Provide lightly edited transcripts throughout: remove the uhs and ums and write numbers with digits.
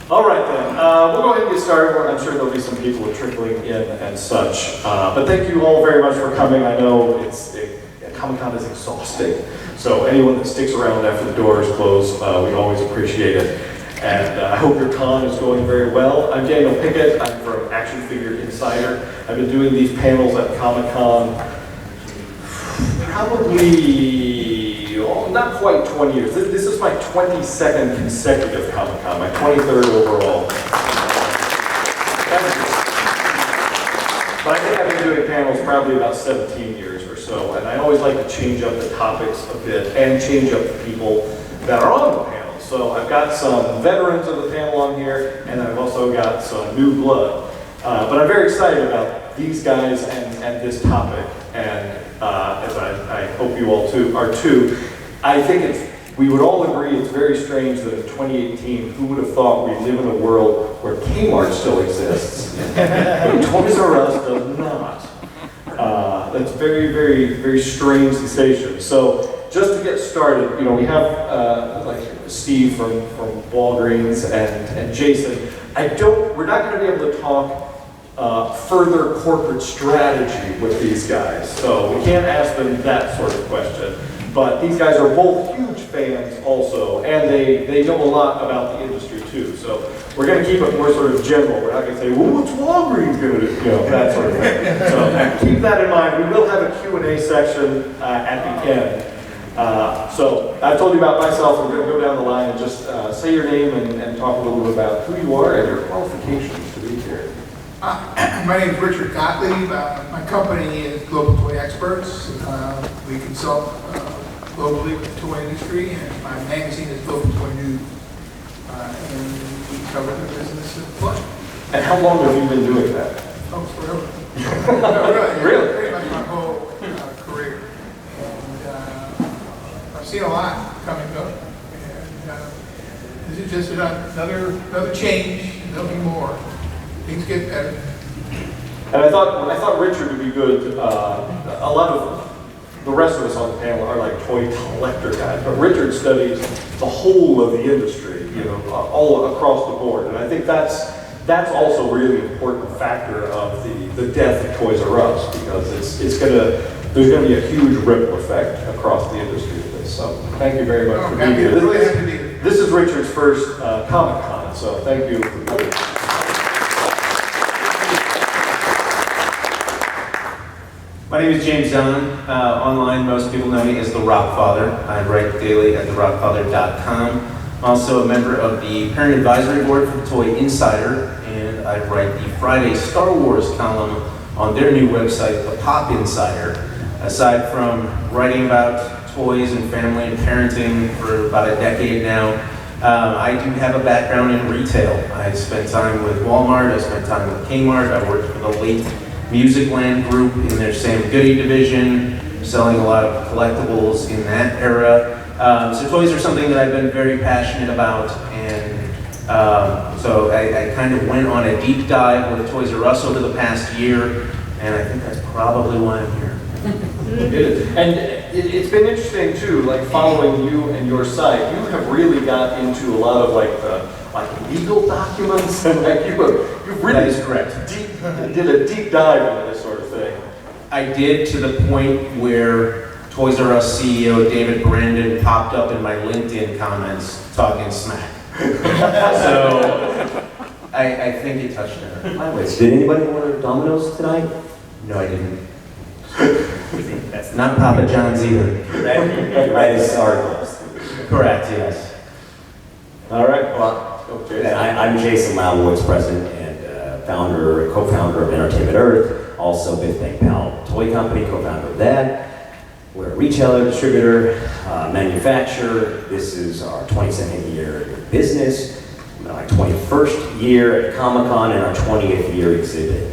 All right then, we'll go ahead and get started. I'm sure there'll be some people trickling in and such. But thank you all very much for coming. I know Comic-Con is exhausting. So anyone that sticks around after the doors close, we always appreciate it. And I hope your con is going very well. I'm Daniel Pickett. I'm from Action Figure Insider. I've been doing these panels at Comic-Con probably, not quite 20 years. This is my 22nd consecutive Comic-Con, my 23rd overall. But I think I've been doing panels probably about 17 years or so, and I always like to change up the topics a bit and change up the people that are on the panel. So I've got some veterans of the panel on here, and I've also got some new blood. But I'm very excited about these guys and this topic, and as I hope you all are too. I think we would all agree it's very strange that in 2018, who would have thought we live in a world where Kmart still exists, but Toys R Us does not. That's very, very, very strange sensation. So just to get started, we have like Steve from Walgreens and Jason. We're not going to be able to talk further corporate strategy with these guys, so we can't ask them that sort of question. But these guys are both huge fans also, and they know a lot about the industry too. So we're going to keep it more sort of general. We're not going to say, well, what's Walgreens going to do? That sort of thing. So keep that in mind. We will have a Q&A section at the end. So I've told you about myself. We're going to go down the line and just say your name and talk a little bit about who you are and your qualifications to be here. My name is Richard Gottlieb. My company is Global Toy Experts. We consult globally with the toy industry, and my magazine is Global Toy News. And we cover the business of toy. And how long have you been doing that? Oh, forever. No, really? Really? Pretty much my whole career. And I've seen a lot come and go. And this is just another change. There'll be more. Things get better. And I thought Richard would be good. A lot of the rest of us on the panel are like toy collector guys, but Richard studies the whole of the industry, all across the board. And I think that's also a really important factor of the death of Toys R Us, because there's gonna be a huge ripple effect across the industry of this. So thank you very much for being here. Really happy to be here. This is Richard's first Comic-Con, so thank you for coming. My name is James Zahn. Online, most people know me as The Rockfather. I write daily at therockfather.com. I'm also a member of the Parent Advisory Board for Toy Insider, and I write the Friday Star Wars column on their new website, The Pop Insider. Aside from writing about toys and family and parenting for about a decade now, I do have a background in retail. I spent time with Walmart, I spent time with Kmart, I worked for the late Musicland Group in their Sam Goody division, selling a lot of collectibles in that era. So toys are something that I've been very passionate about, and so I kind of went on a deep dive with Toys R Us over the past year, and I think that's probably why I'm here. It is. And it's been interesting too, like following you and your site. You have really got into a lot of like legal documents, and you really That is correct. did a deep dive into this sort of thing. I did, to the point where Toys R Us CEO David Brandon popped up in my LinkedIn comments talking smack. So I think he touched it. Did anybody order Domino's tonight? No, I didn't. That's not Papa John's either. Read his articles. Correct, yes. All right. Well, okay. And I'm Jason Labowitz, president and co-founder of Entertainment Earth, also BifBangPow toy company, co-founder of that. We're a retailer, distributor, manufacturer. This is our 22nd year in business, our 21st year at Comic-Con, and our 20th year exhibit.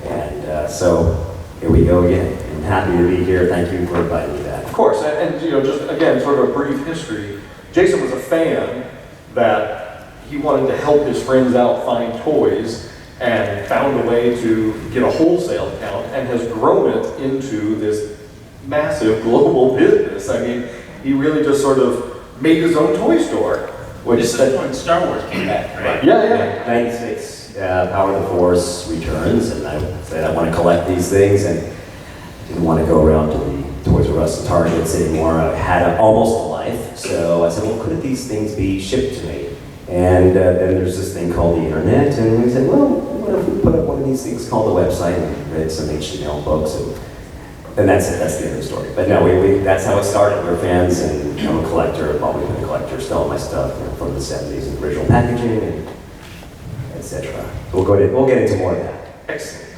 And so here we go again. I'm happy to be here. Thank you for inviting me back. Of course, and just again, sort of a brief history. Jason was a fan that he wanted to help his friends out find toys, and found a way to get a wholesale account, and has grown it into this massive global business. I mean, he really just sort of made his own toy store. Which This is when Star Wars came back, right? Yeah. 96, Power of the Force returns, and I said I want to collect these things, and didn't want to go around to the Toys R Us and Targets anymore. I had almost a life, so I said, well, could these things be shipped to me? And then there's this thing called the internet, and we said, well, what if we put up one of these things called the website and read some HTML books, and that's it, that's the end of the story. But no, that's how it started. We're fans, and I'm a collector, I've always been a collector, still all my stuff from the 70s, and original packaging, and etc. We'll get into more of that. Excellent.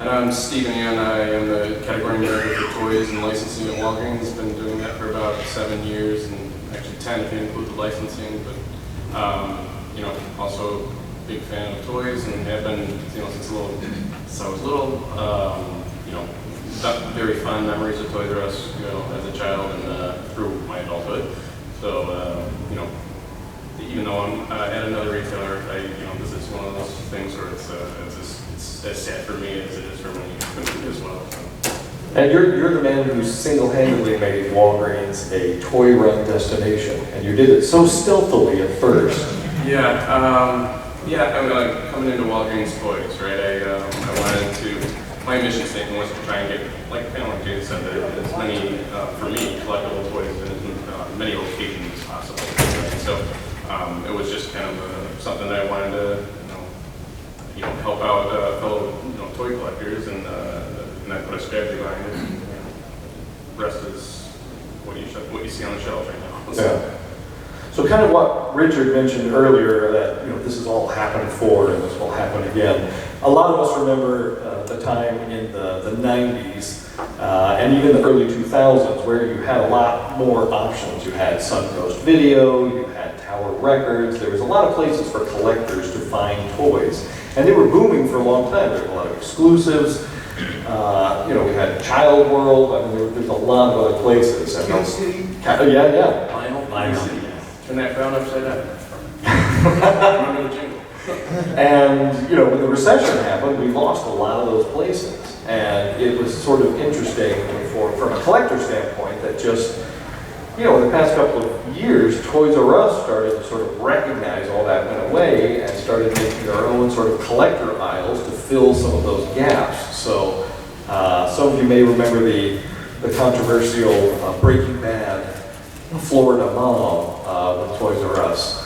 And I'm Stephen Ann. I am the category manager for toys and licensing at Walgreens. Been doing that for about 7 years, and actually 10 if you include the licensing. But also a big fan of toys, and have been since I was little. Got very fond memories of Toys R Us, as a child and through my adulthood. So even though I'm at another retailer, this is one of those things where it's as sad for me as it is for many as well. So. And you're the man who single-handedly made Walgreens a toy-run destination, and you did it so stealthily at first. Coming into Walgreens Toys, right? I wanted to. My mission statement was to try and get, like Jay said, as many for me collectible toys in as many locations as possible. Right? So it was just kind of something that I wanted to, help out fellow toy collectors, and I put a strategy behind it. And, the rest is what you see on the shelves right now. Yeah. So kind of what Richard mentioned earlier, that this has all happened before and this will happen again. A lot of us remember the time in the 90s and even the early 2000s where you had a lot more options. You had Suncoast Video, you had Tower Records. There was a lot of places for collectors to find toys, and they were booming for a long time. There were a lot of exclusives. We had Child World. I mean, there's a lot of other places. Kill City. Yeah. Vinyl. Turn that frown upside down. Remember the jingle. And, when the recession happened, we lost a lot of those places. And it was sort of interesting from a collector standpoint that just, in the past couple of years, Toys R Us started to sort of recognize all that went away and started making their own sort of collector aisles to fill some of those gaps. So some of you may remember the controversial Breaking Bad Florida Mom with Toys R Us.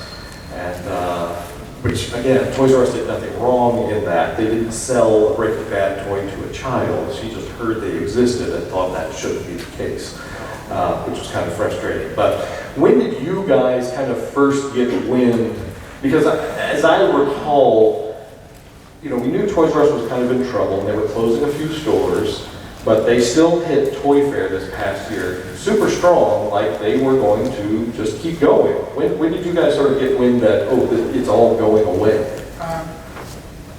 And which, again, Toys R Us did nothing wrong in that. They didn't sell a Breaking Bad toy to a child. She just heard they existed and thought that shouldn't be the case, which was kind of frustrating. But when did you guys kind of first get wind? Because as I recall, we knew Toys R Us was kind of in trouble, and they were closing a few stores, but they still hit Toy Fair this past year super strong, like they were going to just keep going. When did you guys sort of get wind that, it's all going away?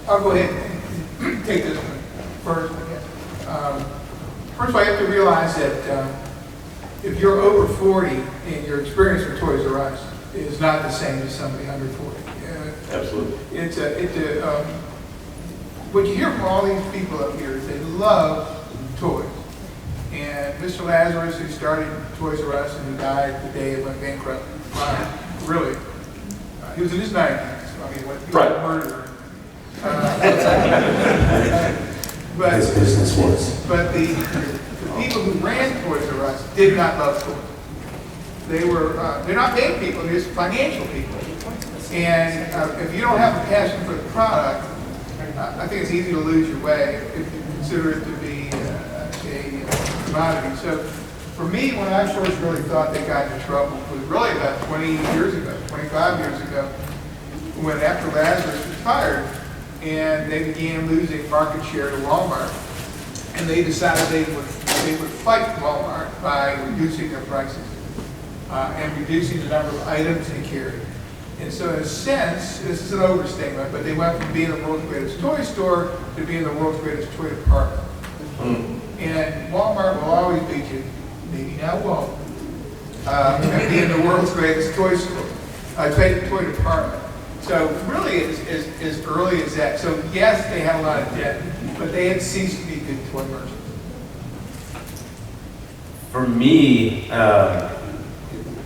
I'll go ahead and take this one first. First of all, you have to realize that if you're over 40 and your experience with Toys R Us is not the same as somebody under 40. Absolutely. What you hear from all these people up here is they love toys. And Mr. Lazarus, who started Toys R Us and who died the day it went bankrupt, really, he was in his 90s. So, he was a murderer. But His business was. But the people who ran Toys R Us did not love toys. They're not bad people, they're just financial people. And if you don't have a passion for the product, I think it's easy to lose your way if you consider it to be a commodity. So for me, when I first really thought they got into trouble was really about 20 years ago, 25 years ago, when after Lazarus retired, and they began losing market share to Walmart, and they decided they would fight Walmart by reducing their prices and reducing the number of items they carried. And so in a sense, this is an overstatement, but they went from being the world's greatest toy store to being the world's greatest toy department. And Walmart will always beat you, maybe now won't, being the world's greatest toy store, toy department. So really it's as early as that. So yes, they had a lot of debt, but they had ceased to be good toy merchants. For me,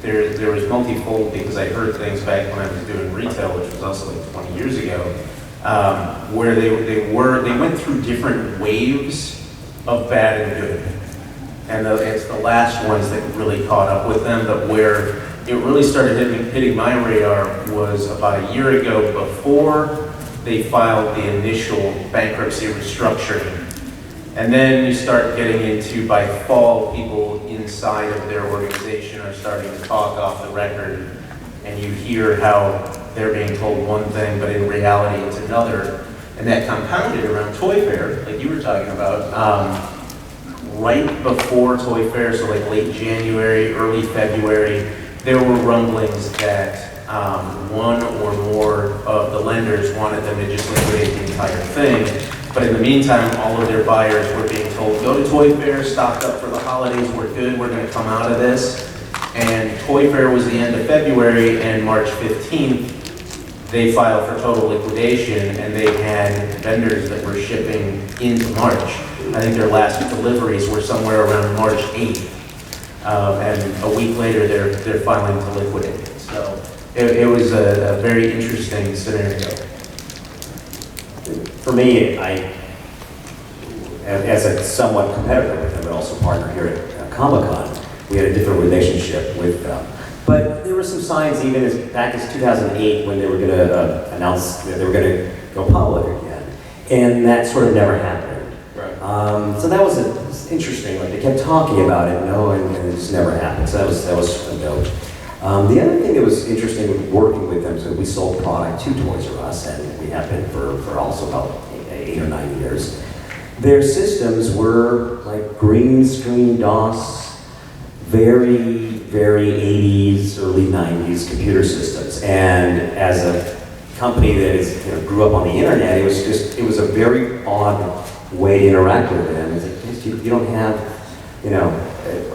there was multifold because I heard things back when I was doing retail, which was also like 20 years ago, where they went through different waves of bad and good. And it's the last ones that really caught up with them, but where it really started hitting my radar was about a year ago, before they filed the initial bankruptcy restructuring. And then you start getting into, by fall, people inside of their organization are starting to talk off the record, and you hear how they're being told one thing, but in reality it's another. And that compounded around Toy Fair, like you were talking about. Right before Toy Fair, so like late January, early February, there were rumblings that one or more of the lenders wanted them to just liquidate the entire thing. But in the meantime, all of their buyers were being told, go to Toy Fair, stock up for the holidays, we're good, we're gonna come out of this. And Toy Fair was the end of February, and March 15th, they filed for total liquidation, and they had vendors that were shipping into March. I think their last deliveries were somewhere around March 8th. And a week later, they're filing to liquidate. So it was a very interesting scenario. For me, as a somewhat competitor with them, but also partner here at Comic-Con, we had a different relationship with them. But there were some signs even back as 2008 when they were going to announce that they were going to go public again. And that sort of never happened. Right. So that was interesting. Like they kept talking about it, and it just never happened. So that was a note. The other thing that was interesting with working with them, so we sold product to Toys R Us, and we have been for also about 8 or 9 years. Their systems were like green screen DOS, very, very 80s, early 90s computer systems. And as a company that is, grew up on the internet, it was a very odd way to interact with them. It's like, you don't have,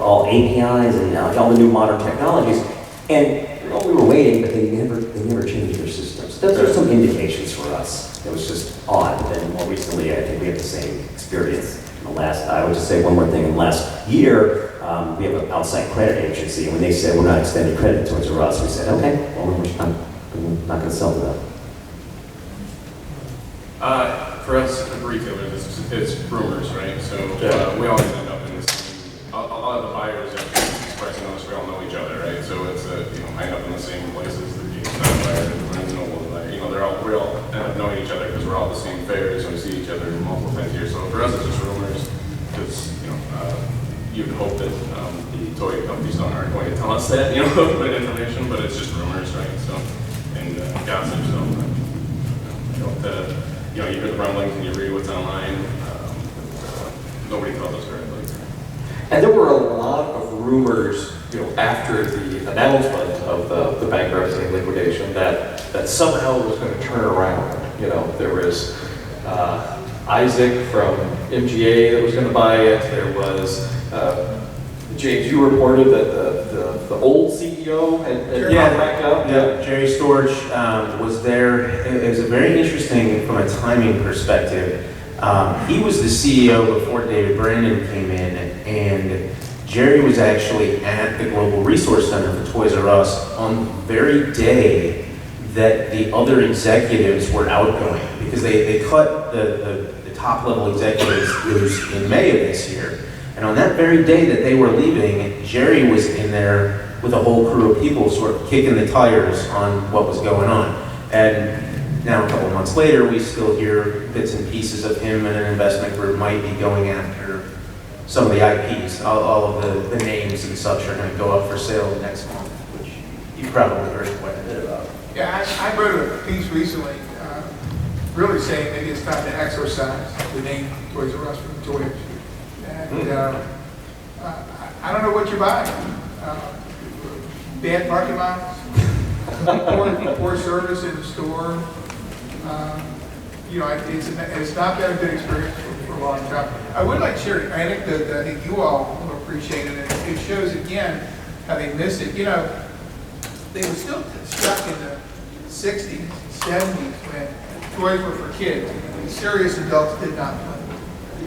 all APIs and all the new modern technologies. And we were waiting, but they never changed their systems. Those are some indications for us. It was just odd. But then more recently, I think we have the same experience. I would just say one more thing. In the last year, we have an outside credit agency, and when they said we're not extending credit towards us, we said, okay, well, we're not going to sell to them. For us retailers, it's rumors, right? So we always end up in this. A lot of the buyers are expressing us. We all know each other, right? So it's I end up in the same places. The GameStop buyer, the Barnes & Noble buyer. We all end up knowing each other because we're all at the same fairs and we see each other multiple times a year. So for us, it's just rumors because you would hope that the toy companies aren't going to tell us that that information, but it's just rumors, right? So and gossip. So you hear the rumblings and you read what's online. Nobody tells us directly. And there were a lot of rumors, after the announcement of the bankruptcy and liquidation that somehow it was going to turn around. There was Isaac from MGA that was going to buy it. There was James. You reported that the old CEO had gone back up. Yeah, Jerry Storch was there. It was very interesting from a timing perspective. He was the CEO before David Brandon came in, and Jerry was actually at the Global Resource Center for Toys R Us on the very day that the other executives were outgoing, because they cut the top level executives loose in May of this year. And on that very day that they were leaving, Jerry was in there with a whole crew of people sort of kicking the tires on what was going on. And now a couple of months later, we still hear bits and pieces of him and an investment group might be going after some of the IPs. All of the names and such are going to go up for sale next month, which you've probably heard quite a bit about. Yeah, I wrote a piece recently really saying maybe it's time to exorcise the name Toys R Us from the toy industry. And I don't know what you're buying. Bad parking lots, poor service in the store. It's not been a good experience for a long time. I would like to share an anecdote that I think you all will appreciate, and it shows again how they missed it. They were still stuck in the 60s and 70s when toys were for kids. Serious adults did not play.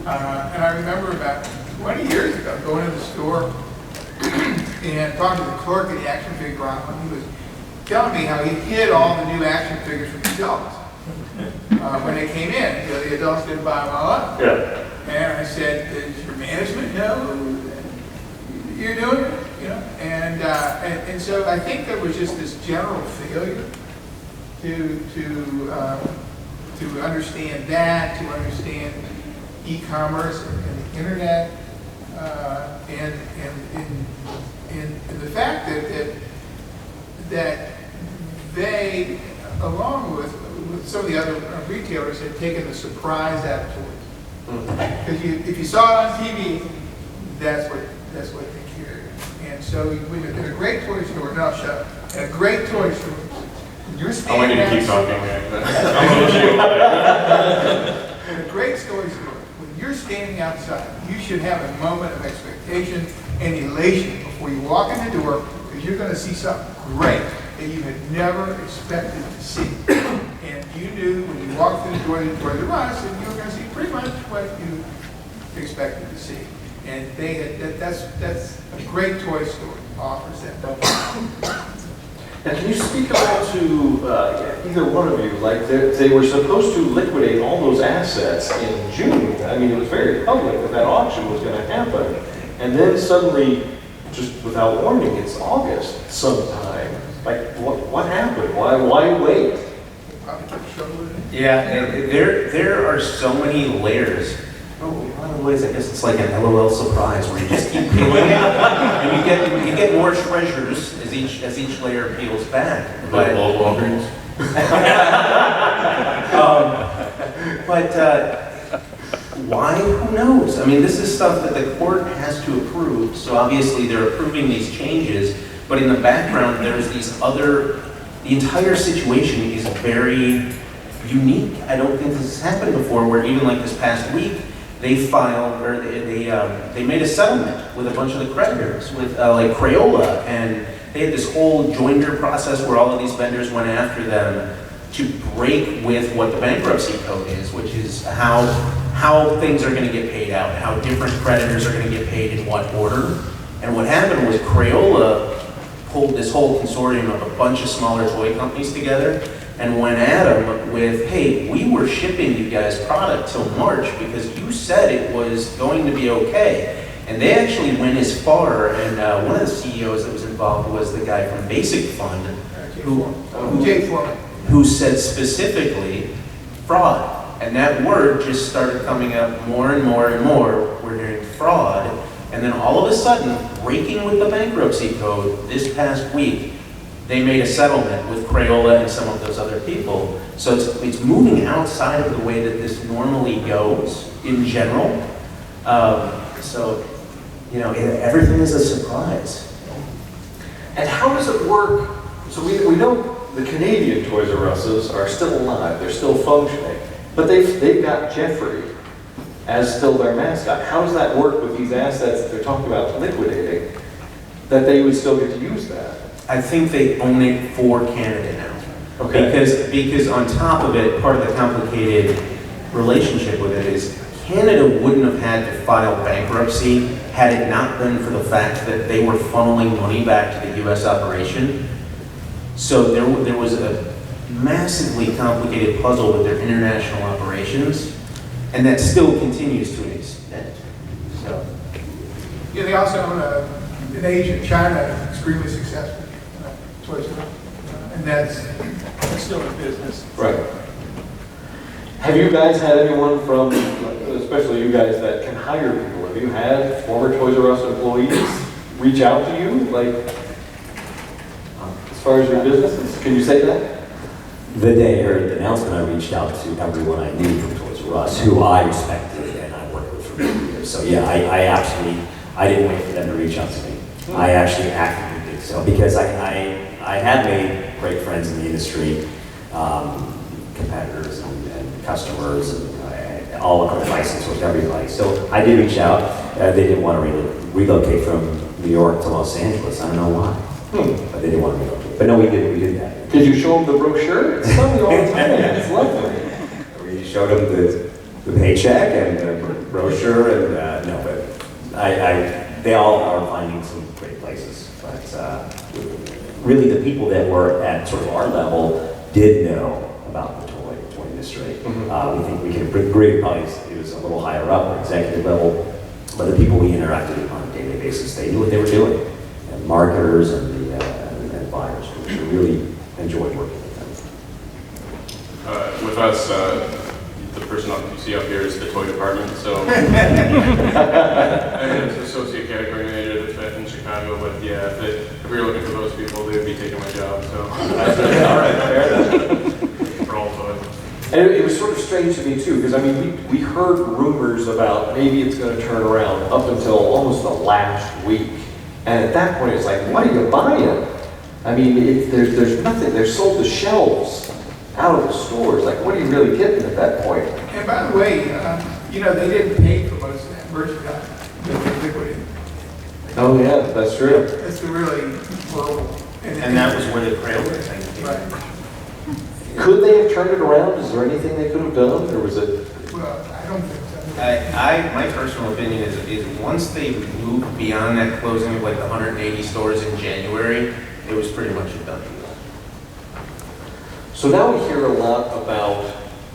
And I remember about 20 years ago going to the store and talking to the clerk at the action figure outlet, he was telling me how he hid all the new action figures from the adults. When they came in, the adults didn't buy them all up. Yeah. And I said, does your management know that you're doing it? You know, and so I think there was just this general failure to understand that, to understand e-commerce and the internet, and the fact that they, along with some of the other retailers, had taken the surprise out of toys. Because if you saw it on TV, that's what they carried. And so we were in a great toy store, no, shut up, in a great toy store. You're I want you to keep talking, man. In a great toy store, when you're standing outside, you should have a moment of expectation and elation before you walk in the door, because you're going to see something great that you had never expected to see. And you knew when you walked through the door to Toys R Us that you were going to see pretty much what you expected to see. And they had that's a great toy store offers that. Now, can you speak about to either one of you, like they were supposed to liquidate all those assets in June. I mean, it was very public that auction was going to happen. And then suddenly, just without warning, it's August sometime. Like, what happened? Why wait? Probably took a shovel in it. Yeah, there are so many layers. Oh, in a lot of ways, I guess it's like an LOL surprise where you just keep peeling it, and you get more treasures as each layer peels back. But Walgreens. Why? Who knows? I mean, this is stuff that the court has to approve. So obviously, they're approving these changes. But in the background, there's these other. The entire situation is very unique. I don't think this has happened before. Where even like this past week, they filed or they made a settlement with a bunch of the creditors with like Crayola, and they had this whole joinder process where all of these vendors went after them to break with what the bankruptcy code is, which is how things are going to get paid out, how different creditors are going to get paid in what order. And what happened was Crayola pulled this whole consortium of a bunch of smaller toy companies together and went at them with, hey, we were shipping you guys product till March because you said it was going to be okay. And they actually went as far, and one of the CEOs that was involved was the guy from Basic Fund, who said specifically fraud. And that word just started coming up more and more and more. We're hearing fraud. And then all of a sudden, breaking with the bankruptcy code this past week, they made a settlement with Crayola and some of those other people. So it's moving outside of the way that this normally goes in general. So, you know, everything is a surprise. And how does it work? So we know the Canadian Toys R Us's are still alive, they're still functioning, but they've got Jeffrey as still their mascot. How does that work with these assets that they're talking about liquidating, that they would still get to use that? I think they own it for Canada now. Okay. Because on top of it, part of the complicated relationship with it is Canada wouldn't have had to file bankruptcy had it not been for the fact that they were funneling money back to the U.S. operation. So there was a massively complicated puzzle with their international operations, and that still continues to an extent. So. Yeah, they also own in Asia, China, extremely successful toy store, and that's still in business. Right. Have you guys had anyone from, especially you guys that can hire people, have you had former Toys R Us employees reach out to you, like, as far as your business? Can you say that? The day I heard the announcement, I reached out to everyone I knew from Toys R Us, who I respected and I worked with for many years. So yeah, I didn't wait for them to reach out to me. I actually actively did so because I had made great friends in the industry, competitors and customers, and all across license with everybody. So I did reach out. They didn't want to relocate from New York to Los Angeles. I don't know why, but they didn't want to relocate. But no, we did that. Did you show them the brochure? It's something all the time. It's lovely. We showed them the paycheck and the brochure, and no, but they all are finding some great places. But really, the people that were at sort of our level did know about the toy industry. We think we can agree, probably it was a little higher up, executive level, but the people we interacted with on a daily basis, they knew what they were doing. And marketers and and buyers, we really enjoyed working with them. With us, the person you see up here is the toy department, so I'm an associate category manager that's in Chicago, but yeah, if we were looking for those people, they would be taking my job, so. All right, fair enough. For all toys. And it was sort of strange to me too, because I mean, we heard rumors about maybe it's going to turn around up until almost the last week. And at that point, it's like, what are you buying? I mean, there's nothing, they're sold to shelves out of the stores. Like, what are you really getting at that point? And by the way, you know, they didn't pay for most of that merchandise that they liquidated. Oh yeah, that's true. That's the really horrible. And that was where the Crayola thing came Right. from. Could they have turned it around? Is there anything they could have done, or was it? Well, I don't think so. My personal opinion is once they moved beyond that closing of like the 180 stores in January, it was pretty much a done deal. So now we hear a lot about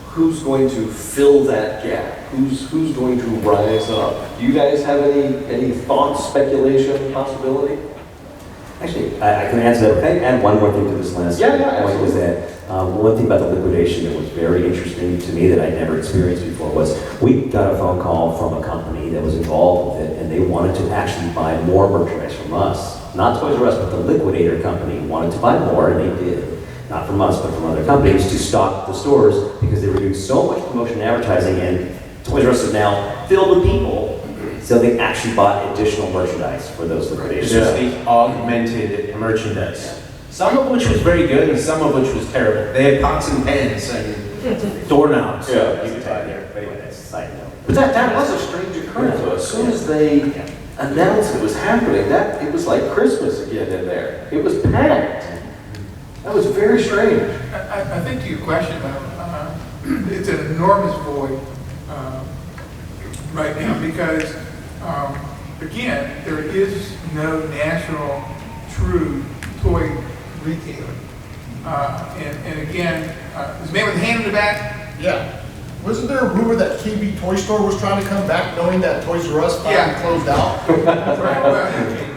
who's going to fill that gap, who's going to rise up. Do you guys have any thoughts, speculation, possibility? Actually, I can answer that. Can I add one more thing to this last Yeah, point? Was that one thing about the liquidation that was very interesting to me that I'd never experienced before was we got a phone call from a company that was involved with it, and they wanted to actually buy more merchandise from us. Not Toys R Us, but the liquidator company wanted to buy more, and they did. Not from us, but from other companies to stock the stores because they were doing so much promotion and advertising, and Toys R Us is now filled with people. So they actually bought additional merchandise for those liquidations. It's just the augmented merchandise. Some of which was very good and some of which was terrible. They had pots and pans and doorknobs. Yeah. You could buy there. But anyway, that's a side note. But that was a strange occurrence. Though. As soon as they announced it was happening, it was like Christmas again in there. It was packed. That was very strange. I think to your question, though, it's an enormous void right now because, again, there is no national true toy retailer. And again, this man with the hand in the back. Yeah. Wasn't there a rumor that KB Toy Store was trying to come back knowing that Toys R Us finally closed out?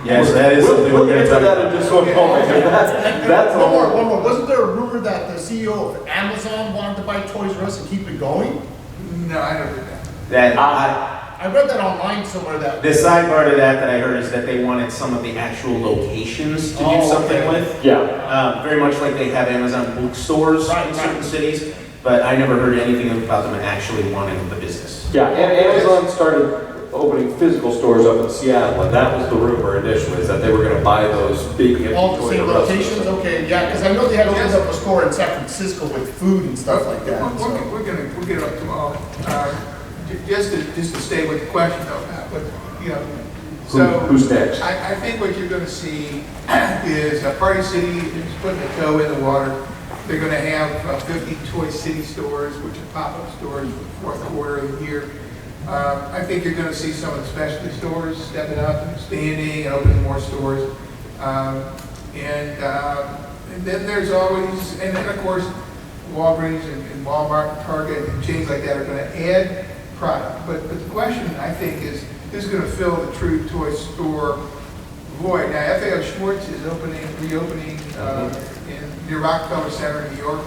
Yes, that is something We'll we're going get to to talk that about. in just one moment. That's One more. Wasn't there a rumor that the CEO of Amazon wanted to buy Toys R Us and keep it going? No, I don't do that. I read that online somewhere that. The sidebar to that I heard is that they wanted some of the actual locations to do Oh, something okay. with. Yeah. Very much like they have Amazon bookstores in certain cities, but I never heard anything about them actually wanting the business. Yeah, and Amazon started opening physical stores up in Seattle, and that was the rumor initially, is that they were going to buy those big empty All the Toys same R Us. locations? Okay, yeah, because I know they had opened up a store in San Francisco with food and stuff like that. We'll get up tomorrow. Just to stay with the question though, but you know, so Who's next? I think what you're going to see is Party City is putting a toe in the water. They're going to have 50 Toy City stores, which are pop-up stores for the fourth quarter of the year. I think you're going to see some of the specialty stores stepping up and expanding and opening more stores. And then there's always, and then of course, Walgreens and Walmart and Target and chains like that are going to add product. But the question, I think, is who's going to fill the true toy store void? Now, FAO Schwartz is reopening near Rockefeller Center in New York.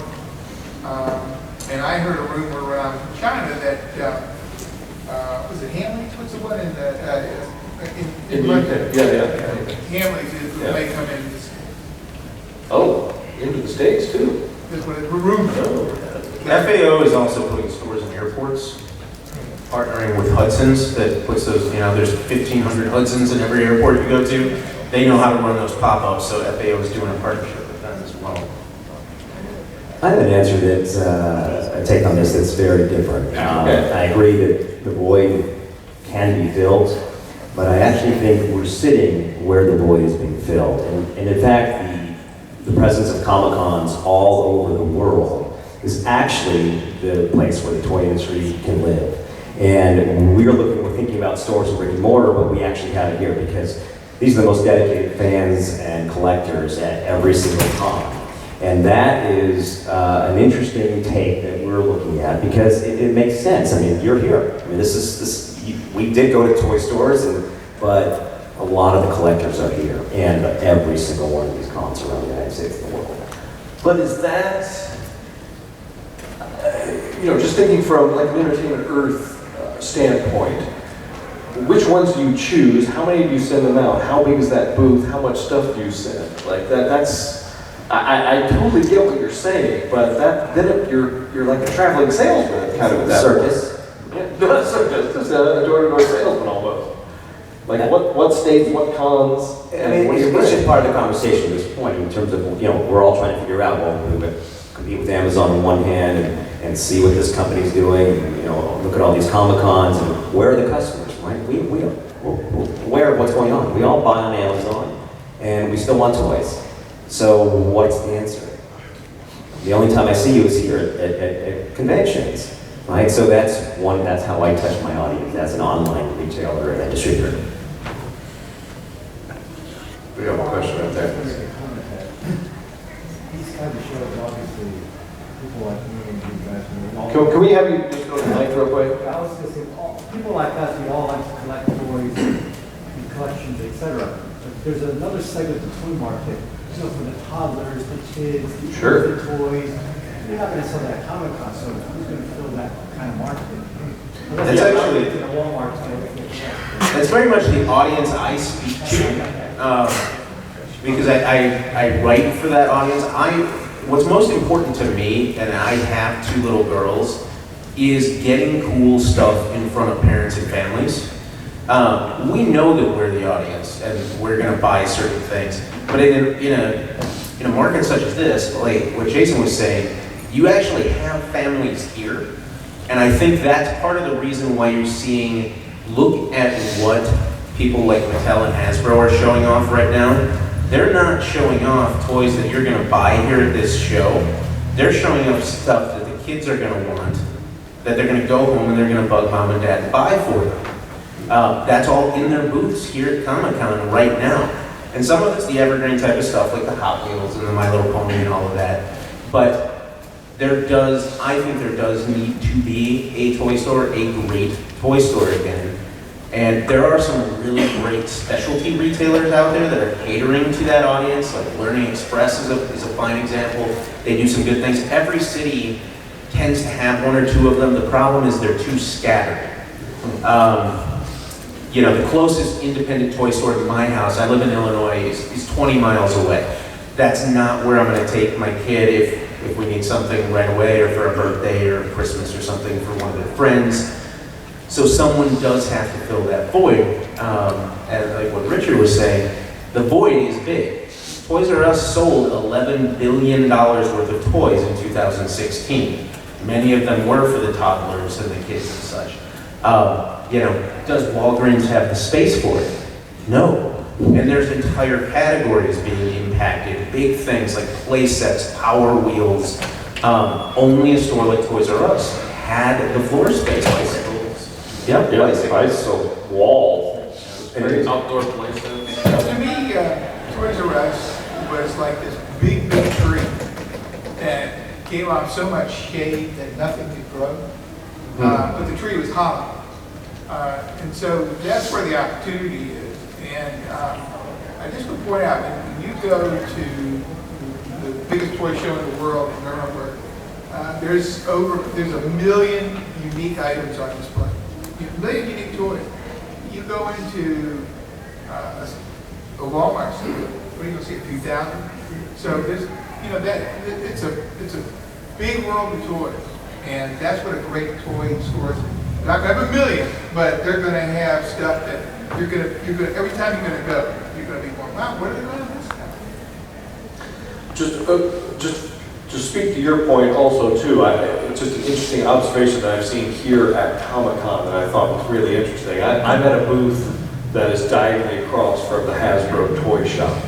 And I heard a rumor when I was in China that, was it Hamleys? What's the one in London? Yeah. Hamleys may come in. Oh, into the States too. That's what it's rumored. FAO is also putting stores in airports, partnering with Hudson's that puts those, there's 1,500 Hudson's in every airport you go to. They know how to run those pop-ups, so FAO is doing a partnership with them as well. I have an answer that's a take on this that's very different. I agree that the void can be filled, but I actually think we're sitting where the void is being filled. And in fact, the presence of Comic-Cons all over the world is actually the place where the toy industry can live. And we're thinking about stores in brick and mortar, but we actually have it here because these are the most dedicated fans and collectors at every single con. And that is an interesting take that we're looking at because it makes sense. I mean, you're here. I mean, we did go to toy stores, but a lot of the collectors are here, and every single one of these cons around the United States and the world. But is that, just thinking from like an Entertainment Earth standpoint, which ones do you choose? How many do you send them out? How big is that booth? How much stuff do you send? Like that's, I totally get what you're saying, but then you're like a traveling salesman kind of at that Circus. point. Yeah, circus, just a door-to-door salesman almost. Like what states, what cons, I mean, it's just part of the conversation at this point in terms of, we're all trying to figure out, well, we compete with Amazon on one hand and see what this company's doing, and, look at all these Comic-Cons and where are the customers, right? We're aware of what's going on. We all buy on Amazon and we still want toys. So what's the answer? The only time I see you is here at conventions, right? So that's how I touch my audience as an online retailer and a distributor. We have a question right there. These kinds of shows, obviously, people like me and you guys. Can we have you just go to the mic real quick? I was going to say, people like us, we all like to collect toys, and collections, etc. But there's another segment of the toy market, for the toddlers, the kids, Sure. the toys. You're not going to sell that at Comic-Con, so who's going to fill that kind of market? That's actually- in a Walmart. That's very much the audience I speak to, because I write for that audience. What's most important to me, and I have 2 little girls, is getting cool stuff in front of parents and families. We know that we're the audience and we're going to buy certain things, but in a market such as this, like what Jason was saying, you actually have families here, and I think that's part of the reason why you're seeing. Look at what people like Mattel and Hasbro are showing off right now. They're not showing off toys that you're going to buy here at this show. They're showing off stuff that the kids are going to want, that they're going to go home and they're going to bug mom and dad to buy for them. That's all in their booths here at Comic-Con right now. And some of it's the evergreen type of stuff, like the Hot Wheels and the My Little Pony and all of that. But I think there does need to be a toy store, a great toy store again. And there are some really great specialty retailers out there that are catering to that audience, like Learning Express is a fine example. They do some good things. Every city tends to have 1 or 2 of them. The problem is they're too scattered. The closest independent toy store to my house, I live in Illinois, is 20 miles away. That's not where I'm going to take my kid if we need something right away, or for a birthday or Christmas or something for one of their friends. So someone does have to fill that void. And like what Richard was saying, the void is big. Toys R Us sold $11 billion worth of toys in 2016. Many of them were for the toddlers and the kids and such. Does Walgreens have the space for it? No. And there's entire categories being impacted. Big things like play sets, Power Wheels. Only a store like Toys R Us had the floor space. Yeah, so wall. And outdoor places. To me, Toys R Us was like this big tree that gave off so much shade that nothing could grow. But the tree was hollow. And so that's where the opportunity is. And I just would point out, when you go to the biggest toy show in the world in Nuremberg, there's a million unique items on display. A million unique toys. You go into a Walmart store, what are you going to see, a few thousand? So there's, it's a big world of toys. And that's what a great toy store is. Not going to have a million, but they're going to have stuff that you're going to, every time you're going to go, you're going to be going, wow, what are they going to have this stuff? Just to speak to your point also too, it's just an interesting observation that I've seen here at Comic-Con that I thought was really interesting. I'm at a booth that is diagonally across from the Hasbro toy shop.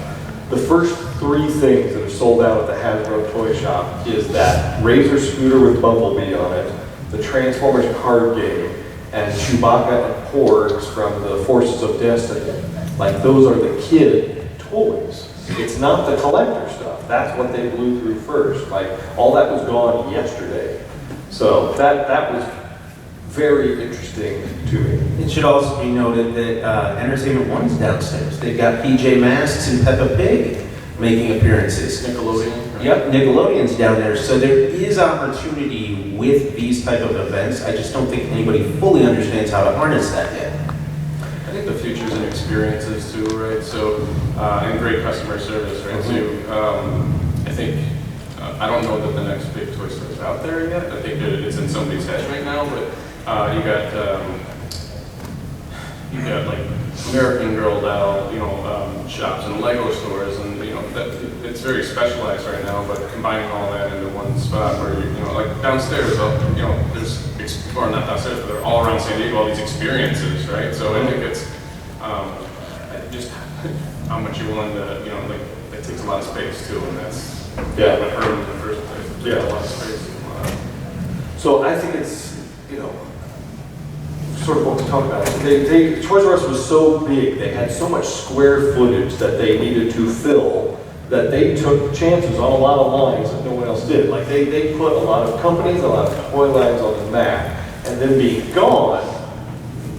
The first 3 things that are sold out at the Hasbro toy shop is that Razor scooter with Bumblebee on it, the Transformers card game, and Chewbacca and Porgs from the Forces of Destiny. Like, those are the kid toys. It's not the collector stuff. That's what they blew through first. Like, all that was gone yesterday. So that was very interesting to me. It should also be noted that Entertainment One's downstairs. They've got PJ Masks and Peppa Pig making appearances. Nickelodeon. Right? Yep, Nickelodeon's down there. So there is opportunity with these type of events. I just don't think anybody fully understands how to harness that yet. I think the future's in experiences too, right? So, and great customer service, right? So, I think, I don't know that the next big toy store is out there yet. I think that it's in somebody's head right now, but you got like American Girl doll, shops and Lego stores, and it's very specialized right now. But combining all that into one spot, where like downstairs, there's or not downstairs, but they're all around San Diego, all these experiences, right? So I think it's just how much you're willing to, it takes a lot of space too, and that's what hurt them in the first place. Yeah. A lot of space. So I think it's, sort of what we talked about. Toys R Us was so big, they had so much square footage that they needed to fill, that they took chances on a lot of lines that no one else did. Like, they put a lot of companies, a lot of toy lines on the map, and then being gone,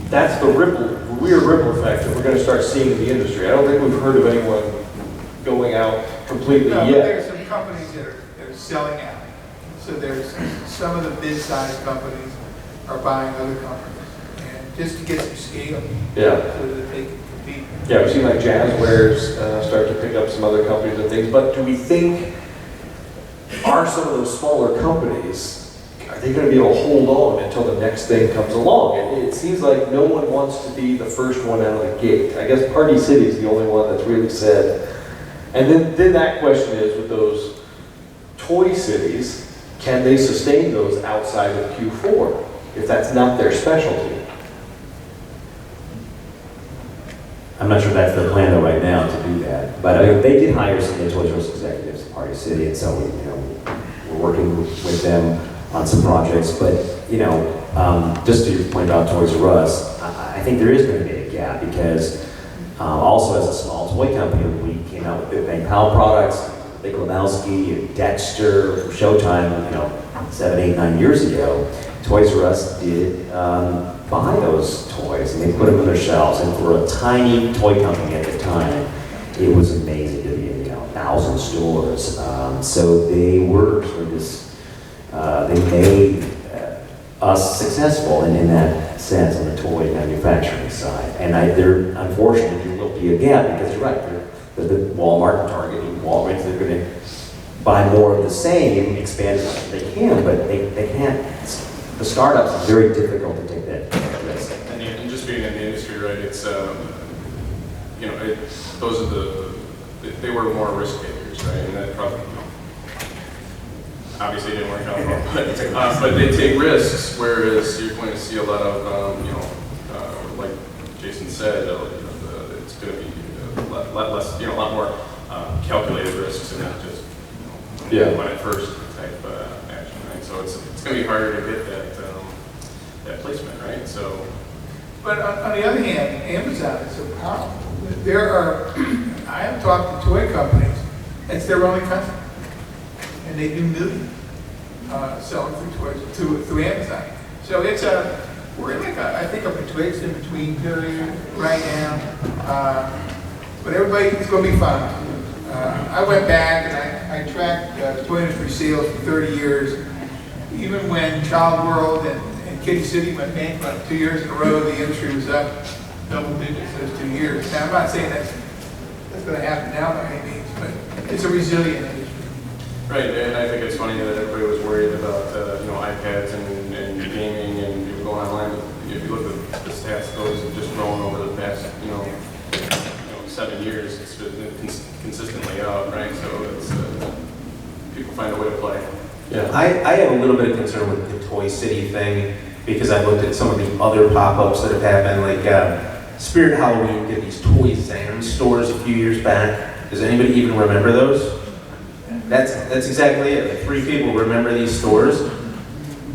that's the weird ripple effect that we're going to start seeing in the industry. I don't think we've heard of anyone going out completely No, but yet. there's some companies that are selling out. So there's some of the mid-sized companies are buying other companies, and just to get some scale, Yeah. so that they can compete. Yeah, we've seen like Jazzwares start to pick up some other companies and things, but do we think, are some of those smaller companies, are they going to be able to hold on until the next thing comes along? It seems like no one wants to be the first one out of the gate. I guess Party City is the only one that's really said. And then that question is, with those toy cities, can they sustain those outside of Q4 if that's not their specialty? I'm not sure that's the plan though right now to do that. But I mean, they did hire some of the Toys R Us executives at Party City, and so we're working with them on some projects. But just to your point about Toys R Us, I think there is going to be a gap because also as a small toy company, we came out with BifBangPow products, Big Lebowski and Dexter from Showtime, 7, 8, 9 years ago. Toys R Us did buy those toys and they put them on their shelves. And for a tiny toy company at the time, it was amazing to be in 1,000 stores. So they were sort of this, they made us successful in that sense on the toy manufacturing side. And there, unfortunately, there will be a gap because you're right. The Walmart and Target and Walgreens, they're going to buy more of the same, expand as much as they can, but they can't. The startups are very difficult to take that risk. And just being in the industry, right? It's they were more risk takers, right? And that probably obviously didn't work out well, but they take risks. Whereas you're going to see a lot of like Jason said, it's going to be a lot less, a lot more calculated risks and not just when at first type action, right? So it's going to be harder to get that placement, right? So, But on the other hand, Amazon is so powerful. I have talked to toy companies, it's their only country. And they do millions selling through toys through Amazon. So we're in I think a betwixt in between period right now. But it's going to be fun. I went back and I tracked toy industry sales for 30 years. Even when Child World and Kitty City went bankrupt 2 years in a row, the industry was up double digits those 2 years. Now, I'm not saying that's going to happen now by any means, but it's a resilient industry. Right, and I think it's funny that everybody was worried about iPads and gaming and people going online. But if you look at the stats, those have just grown over the past 7 years. It's been consistently up, right? So it's people find a way to play. Yeah, I have a little bit of concern with the Toy City thing because I looked at some of the other pop-ups that have happened, like Spirit Halloween did these Toy Zahn stores a few years back. Does anybody even remember those? That's exactly it. Like 3 people remember these stores.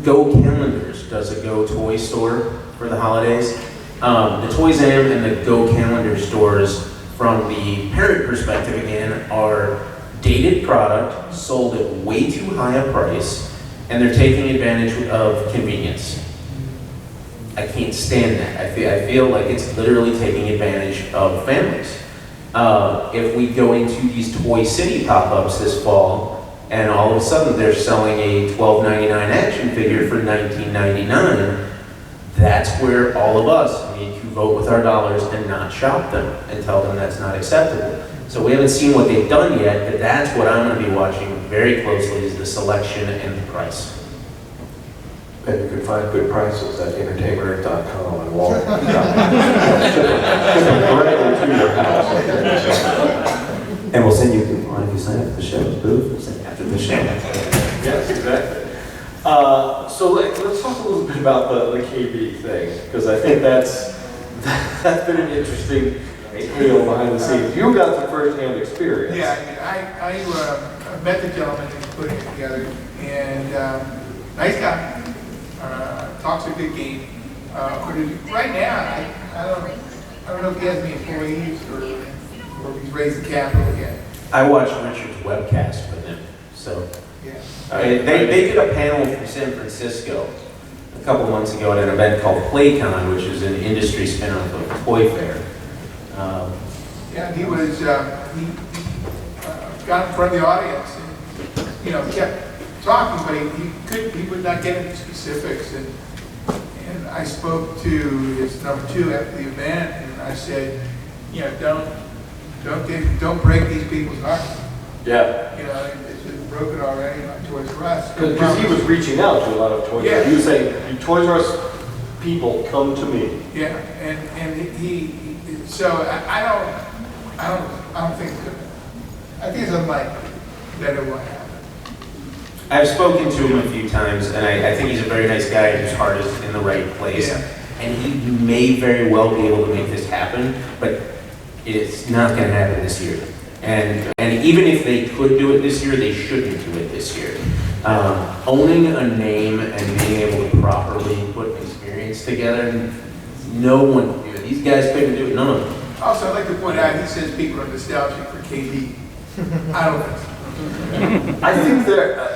Go Calendars does a Go Toy store for the holidays. The Toys R Us and the Go Calendar stores, from the parent perspective again, are dated product sold at way too high a price, and they're taking advantage of convenience. I can't stand that. I feel like it's literally taking advantage of families. If we go into these Toy City pop-ups this fall, and all of a sudden they're selling a $12.99 action figure for $19.99, that's where all of us need to vote with our dollars and not shop them and tell them that's not acceptable. So we haven't seen what they've done yet, but that's what I'm going to be watching very closely, is the selection and the price. And you can find good prices at entertainment.com and Walgreens. Directly to your house. And we'll send you a coupon if you sign up for the show's booth, we'll send you after the show. Yes, exactly. So let's talk a little bit about the KB thing, because I think that's been an interesting tale behind the scenes. You got the first-hand experience. Yeah, I met the gentleman who's putting it together, and nice guy. Talks a good game. But right now, I don't know if he has any employees or if he's raised the capital yet. I watched Richard's webcast with him, so. Yeah. They did a panel from San Francisco a couple months ago at an event called PlayCon, which is an industry spin-off of Toy Fair. Yeah, he was, he got in front of the audience and, kept talking, but he would not get into specifics. And I spoke to his number two after the event, and I said, don't break these people's hearts. Yeah. It's been broken already by Toys R Us. Because he was reaching out to a lot of Toys R Us. Yeah. He was saying, "You Toys R Us people, come to me." Yeah, and he so I don't think I think it's unlikely that it will happen. I've spoken to him a few times, and I think he's a very nice guy whose heart is in the right place. Yeah. And he may very well be able to make this happen, but it's not going to happen this year. And even if they could do it this year, they shouldn't do it this year. Owning a name and being able to properly put an experience together, no one can do it. These guys couldn't do it, none of them. Also, I'd like to point out, he says people are nostalgic for KB. I don't think so.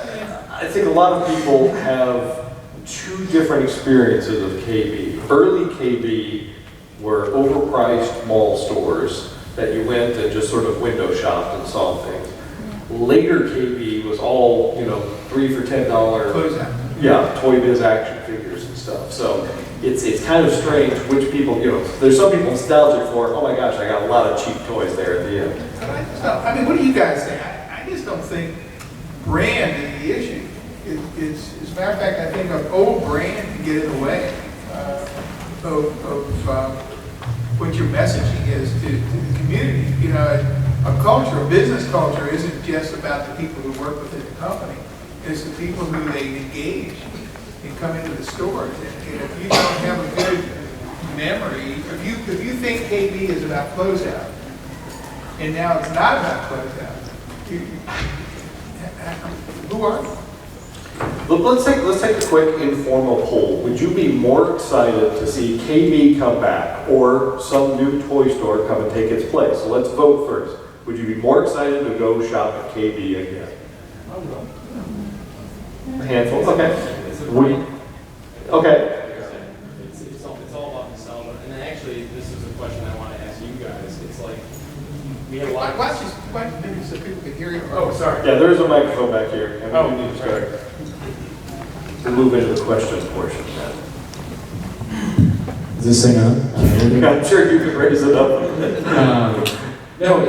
I think a lot of people have two different experiences of KB. Early KB were overpriced mall stores that you went and just sort of window shopped and saw things. Later KB was all, $3 for $10. Closeout. Yeah, Toy Biz action figures and stuff. So it's kind of strange which people, there's some people nostalgic for, oh my gosh, I got a lot of cheap toys there at the end. What do you guys think? I just don't think brand is the issue. As a matter of fact, I think an old brand can get in the way of what your messaging is to the community. A culture, a business culture, isn't just about the people who work within the company. It's the people who they engage and come into the stores. And if you don't have a good memory, if you think KB is about closeout, and now it's not about closeout, who are you? Let's take a quick informal poll. Would you be more excited to see KB come back or some new toy store come and take its place? So let's vote first. Would you be more excited to go shop at KB again? A handful. Okay. Okay. It's all about nostalgia. And then actually, this is a question I want to ask you guys. It's like we have a lot. Why maybe so people can hear you. Oh, sorry. Yeah, there is a microphone back here. And Oh, we need to start. We'll move into the questions portion of Is this thing on? that. I'm sure you could raise it up. No,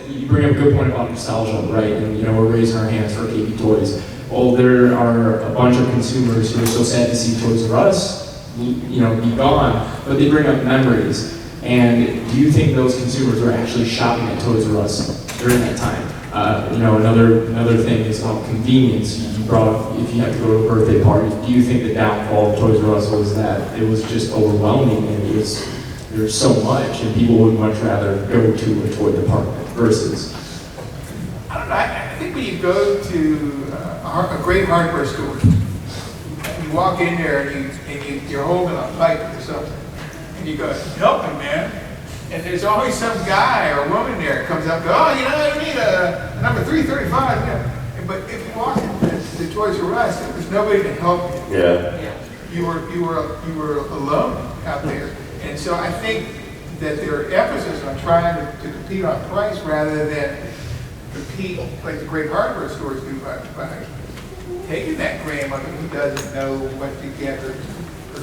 you bring up a good point about nostalgia, right? And we're raising our hands for KB toys. Well, there are a bunch of consumers who are so sad to see Toys R Us, be gone, but they bring up memories. And do you think those consumers are actually shopping at Toys R Us during that time? Another thing is about convenience. You brought up if you have to go to a birthday party. Do you think the downfall of Toys R Us was that it was just overwhelming and there's so much and people would much rather go to a toy department versus? I don't know. I think when you go to a great hardware store, walk in there and you're holding a pipe or something, and you go, help me, man. And there's always some guy or woman there that comes up and goes, oh, you know, I need a number 335. You know. But if you walk into the Toys R Us, there was nobody to help you. Yeah. You were alone out there. And so I think that their emphasis on trying to compete on price rather than compete like the great hardware stores do by taking that grandmother who doesn't know what to get her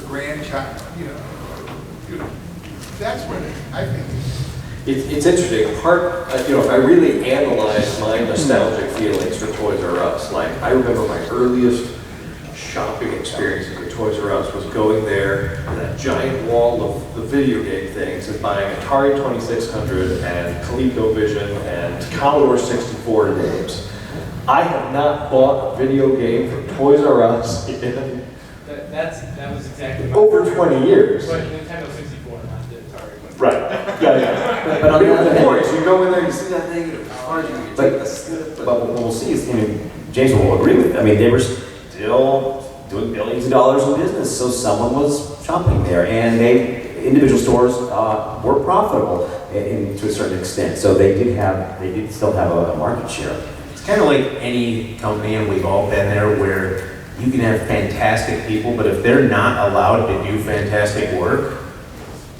grandchild, you know, that's what I think. It's interesting. If I really analyze my nostalgic feelings for Toys R Us, like I remember my earliest shopping experiences at Toys R Us was going there on that giant wall of the video game things and buying Atari 2600 and ColecoVision and Commodore 64 games. I have not bought a video game from Toys R Us in That was exactly over 20 years. But Nintendo 64, not the Atari one. Right. Yeah. But on the other hand, Boys, you go in there, you see that thing, and but what we'll see is, I mean, James will agree with it. I mean, they were still doing billions of dollars in business, so someone was shopping there, and individual stores were profitable to a certain extent. So they did still have a market share. It's kind of like any company, and we've all been there, where you can have fantastic people, but if they're not allowed to do fantastic work,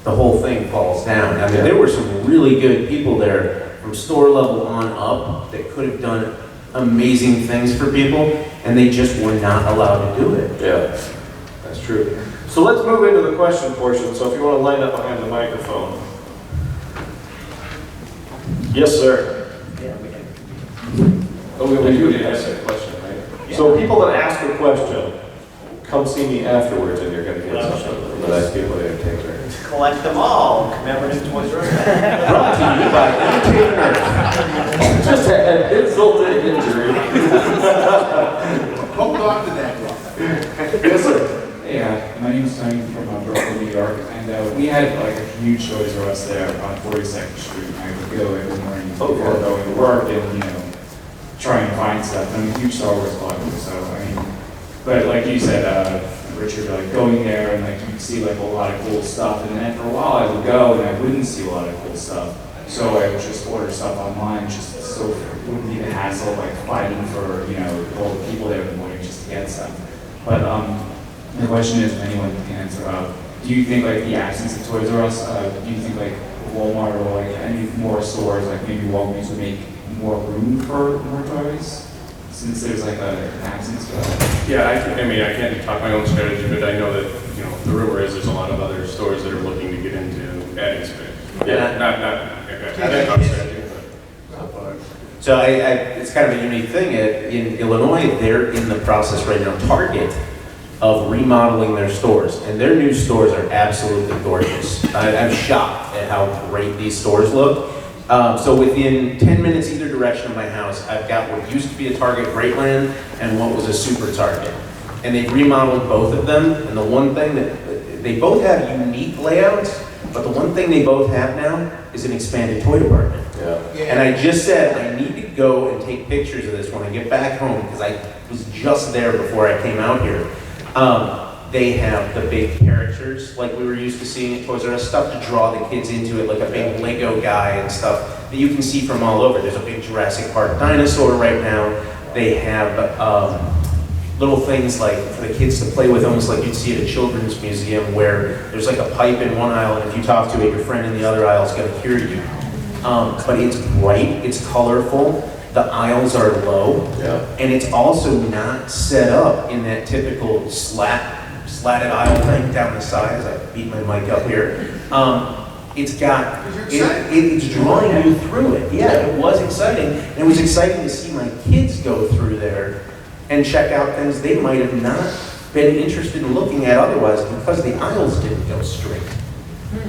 the whole thing falls down. I mean, there were some really good people there from store level on up that could have done amazing things for people, and they just were not allowed to do it. Yeah, that's true. So let's move into the question portion. So if you want to line up behind the microphone. Yes, sir. Oh, we do need to ask a question, right? So people that ask a question, come see me afterwards and you're going to get something from the nice people that take care. Collect them all, commemorative Toys R Us. Brought to you by Entertainment. Just an insult to injury. Hold on to that. Yes, sir. Yeah, my name is Tony from Brooklyn, New York, and we had like a huge Toys R Us there on 42nd Street. And I would go every morning before going to work and, try and find stuff. I'm a huge Star Wars collector, so I mean, but like you said, Richard, like going there and like you'd see like a lot of cool stuff, and then for a while I would go and I wouldn't see a lot of cool stuff. So I would just order stuff online, just so it wouldn't be the hassle of like fighting for, all the people there in the morning just to get stuff. But the question is, if anyone can answer, do you think like the absence of Toys R Us, do you think like Walmart or like any more stores, like maybe Walgreens would make more room for more toys? Since there's like an absence of that. Yeah, I can't talk my own strategy, but I know that, the rumor is there's a lot of other stores that are looking to get into adding space. Yeah. I can't talk strategy, but. So it's kind of a unique thing. In Illinois, they're in the process right now, Target, of remodeling their stores. And their new stores are absolutely gorgeous. I'm shocked at how great these stores look. So within 10 minutes either direction of my house, I've got what used to be a Target Greatland and what was a Super Target. And they've remodeled both of them. And the one thing that, they both have unique layouts, but the one thing they both have now is an expanded toy department. Yeah. And I just said, I need to go and take pictures of this when I get back home, because I was just there before I came out here. They have the big characters like we were used to seeing at Toys R Us, stuff to draw the kids into it, like a big Lego guy and stuff that you can see from all over. There's a big Jurassic Park dinosaur right now. They have little things like for the kids to play with, almost like you'd see at a children's museum, where there's like a pipe in one aisle, and if you talk to it, your friend in the other aisle is going to hear you. But it's bright, it's colorful. The aisles are low, and it's also not set up in that typical slatted aisle thing down the side, as I beat my mic up here. It's drawing you through it. Yeah, it was exciting. And it was exciting to see my kids go through there and check out things they might have not been interested in looking at otherwise, because the aisles didn't go straight.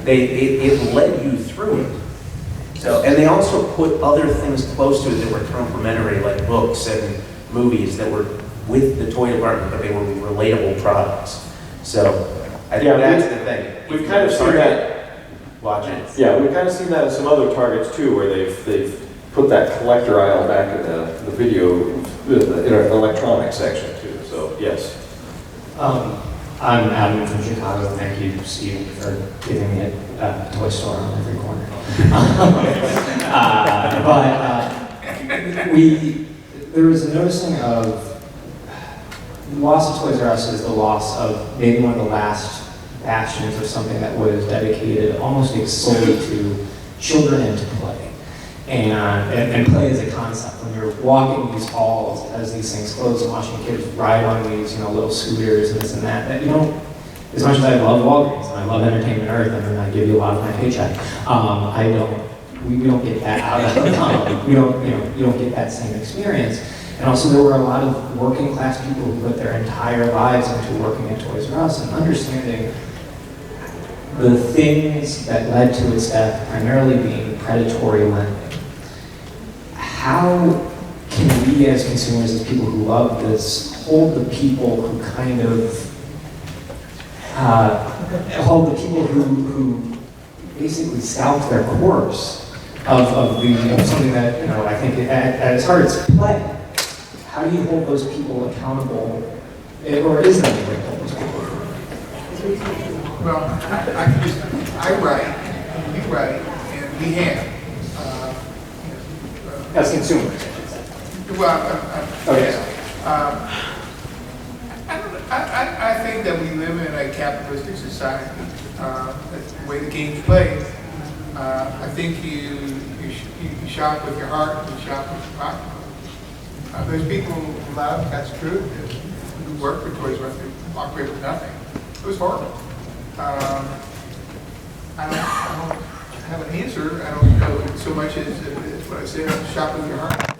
It led you through it. So, and they also put other things close to it that were complementary, like books and movies that were with the toy department, but they were relatable products. So I think that's the thing. We've kind of seen that. Watch it. Yeah, we've kind of seen that in some other Targets too, where they've put that collector aisle back in the video, in our electronics section too. So yes. I'm Adam from Chicago. Thank you, Steve, for giving me a toy store on every corner. There was a noticing of the loss of Toys R Us is the loss of maybe one of the last bastions of something that was dedicated almost solely to children and to play. And play as a concept. When you're walking these halls as these things close and watching kids ride on these, little scooters and this and that you don't, as much as I love Walgreens and I love Entertainment Earth and I give you a lot of my paycheck, we don't get that out of you don't get that same experience. And also there were a lot of working class people who put their entire lives into working at Toys R Us and understanding the things that led to its death primarily being predatory lending. How can we as consumers, as people who love this, hold the people who who basically scalped their corpse of something that, I think at its heart it's play. How do you hold those people accountable, or is there any way to hold those people accountable? Well, I write, and you write, and we have. As consumers. Well, okay. I think that we live in a capitalistic society. That's the way the game's played. I think you shop with your heart, you shop with your pocketbook. There's people who love, that's true, who work for Toys R Us, they walk away with nothing. It was horrible. I don't have an answer. I don't know so much as what I said, shop with your heart.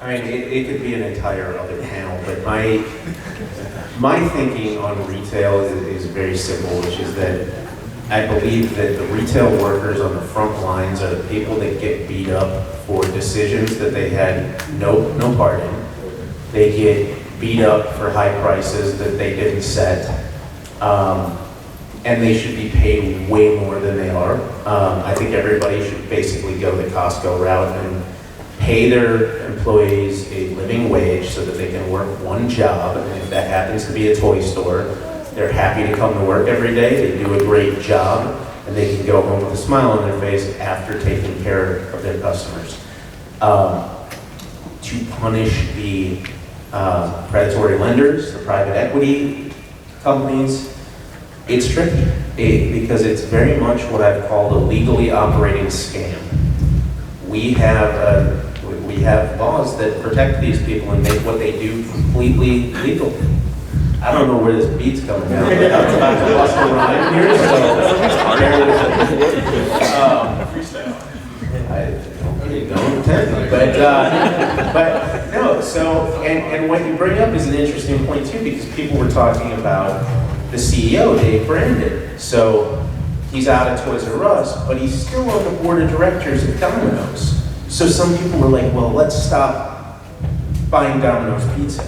I mean, it could be an entire other panel, but my thinking on retail is very simple, which is that I believe that the retail workers on the front lines are the people that get beat up for decisions that they had no part in. They get beat up for high prices that they didn't set. And they should be paid way more than they are. I think everybody should basically go the Costco route and pay their employees a living wage so that they can work one job. And if that happens to be a toy store, they're happy to come to work every day. They do a great job, and they can go home with a smile on their face after taking care of their customers. To punish the predatory lenders, the private equity companies, it's tricky because it's very much what I've called a legally operating scam. We have laws that protect these people and make what they do completely legal. I don't know where this beat's coming from, but I'm about to bust a rhyme here, so I don't intend to, but no, so, and what you bring up is an interesting point too, because people were talking about the CEO, Dave Brandon. So he's out of Toys R Us, but he's still on the board of directors of Domino's. So some people were like, well, let's stop buying Domino's pizza.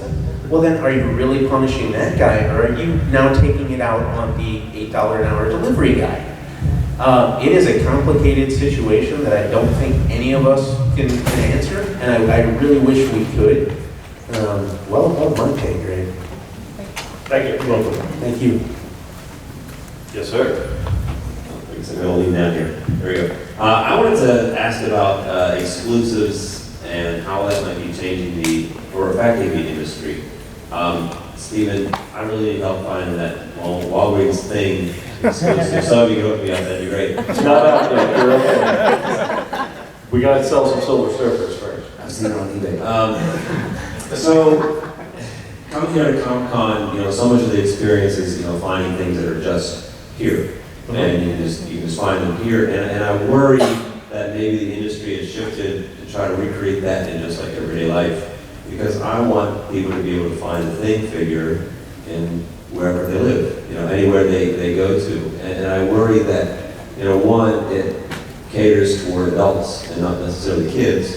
Well then, are you really punishing that guy, or are you now taking it out on the $8 an hour delivery guy? It is a complicated situation that I don't think any of us can answer, and I really wish we could. Well above my pay grade. Thank you. You're welcome. Thank you. Yes, sir. I'm going to lean down here. There we go. I wanted to ask about exclusives and how that might be changing or affecting the industry. Stephen, I really need help finding that Walgreens thing exclusive. So if you can hook me up, that'd be great. It's not out yet. You're okay. We got to sell some Silver Surfers first. I've seen it on eBay. So, coming here to Comic-Con, so much of the experience is, finding things that are just here. And you can just find them here. And I worry that maybe the industry has shifted to try to recreate that in just like everyday life. Because I want people to be able to find the thing figure in wherever they live, anywhere they go to. And I worry that, one, it caters toward adults and not necessarily kids.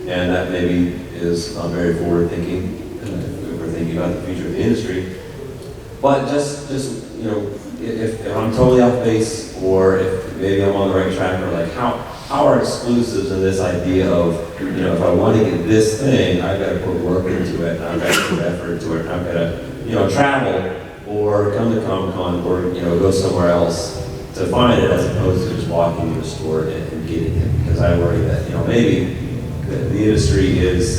And that maybe is not very forward thinking if we're thinking about the future of the industry. But just if I'm totally off base, or if maybe I'm on the right track, or like how are exclusives and this idea of, if I want to get this thing, I've got to put work into it, and I've got to put effort into it, and I've got to, travel, or come to Comic-Con, or go somewhere else to find it, as opposed to just walking to the store and getting it. Because I worry that maybe the industry is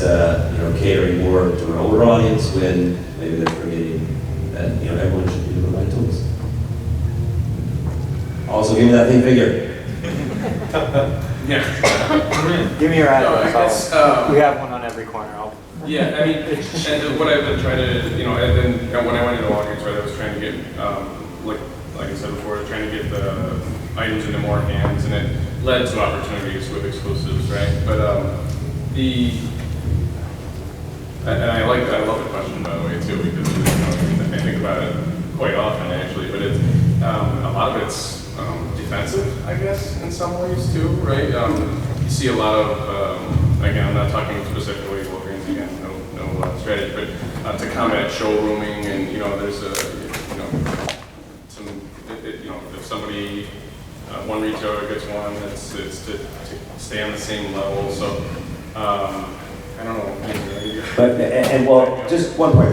catering more to an older audience when maybe they're forgetting that everyone should be able to buy toys. Also, give me that thing figure. Yeah. Give me your No, I address. guess, We have one on every corner. yeah, I mean, and what I've been trying to, and then when I went into Walgreens, right, I was trying to get, like I said before, trying to get the items into more hands, and it led to opportunities with exclusives, right? But and I love the question, by the way, too, because I think about it quite often, actually, but it's, a lot of it's defensive, I guess, in some ways, too, right? You see a lot of, again, I'm not talking specifically Walgreens, again, no strategy, but to combat showrooming, and, there's if somebody, one retailer gets one, it's to stay on the same level, so, I don't know. But, well, just one point,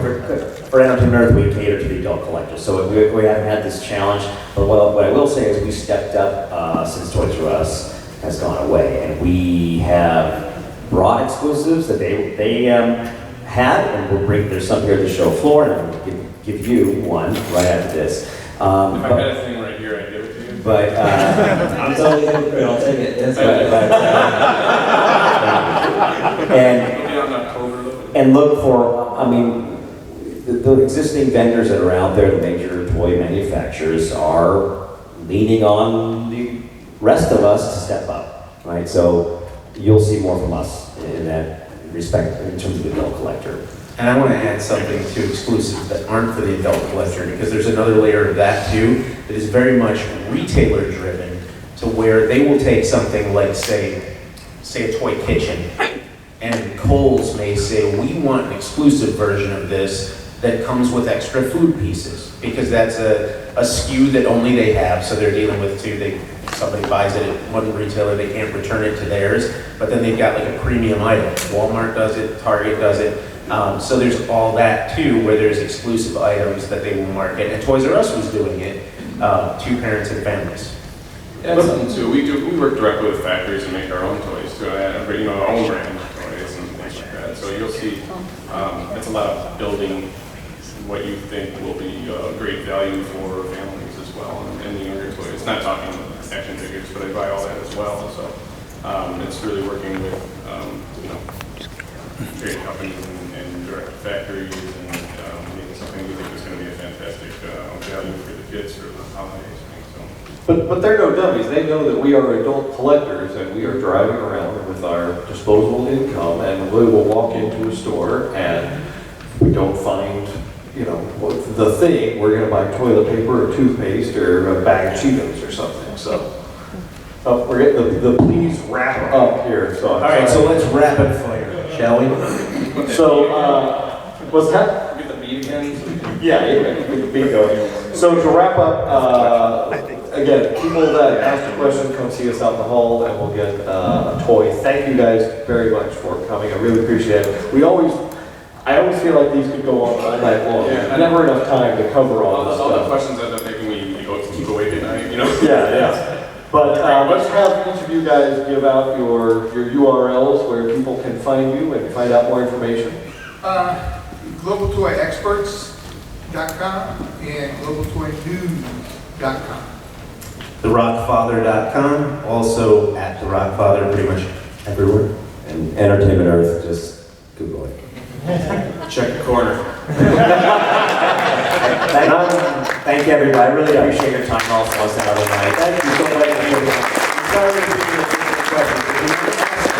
for Entertainment Earth, we cater to the adult collectors, so we haven't had this challenge, but what I will say is we stepped up since Toys R Us has gone away, and we have brought exclusives that they had, and there's some here at the show floor, and I'm going to give you one right after this. If I had a thing right here, I'd give it to you. But, I'm totally hypocrite, I'll take it. That's and look for, I mean, the existing vendors that are out there, the major toy manufacturers, are leaning on the rest of us to step up, right? So you'll see more from us in that respect in terms of the adult collector. And I want to add something to exclusives that aren't for the adult collector, because there's another layer of that too that is very much retailer driven, to where they will take something like, say a toy kitchen, and Kohl's may say, we want an exclusive version of this that comes with extra food pieces, because that's a SKU that only they have, so they're dealing with too. Somebody buys it at one retailer, they can't return it to theirs, but then they've got like a premium item. Walmart does it, Target does it. So there's all that too, where there's exclusive items that they will market, and Toys R Us was doing it to parents and families. Yeah, that's something too. We work directly with factories and make our own toys too. Our own brand toys and things like that. So you'll see, it's a lot of building what you think will be great value for families as well, and the younger toys. Not talking action figures, but I buy all that as well. So it's really working with trade companies and direct factories, and making something we think is going to be a fantastic value for the kids for the holidays. But they're no dummies. They know that we are adult collectors, and we are driving around with our disposable income, and we will walk into a store and we don't find, the thing. We're going to buy toilet paper or toothpaste or a bag of Cheetos or something. So we're getting the please wrap up here. So all right, so let's rapid fire, shall we? So what's that? Get the beat again. Yeah, get the beat going. So to wrap up. Again, people that ask a question, come see us out in the hall, and we'll get a toy. Thank you guys very much for coming. I really appreciate it. I always feel like these could go on all night long. Yeah, never enough time to cover all this all the stuff. questions end up making me keep awake at night. Yeah. But let's have each of you guys give out your URLs where people can find you and find out more information. GlobalToyExperts.com and GlobalToyNews.com. TheRockfather.com, also at The Rockfather, pretty much everywhere. And Entertainment Earth, just Google it. Check the corner. Thank you, everybody. I really appreciate your time also another night. Thank you so much.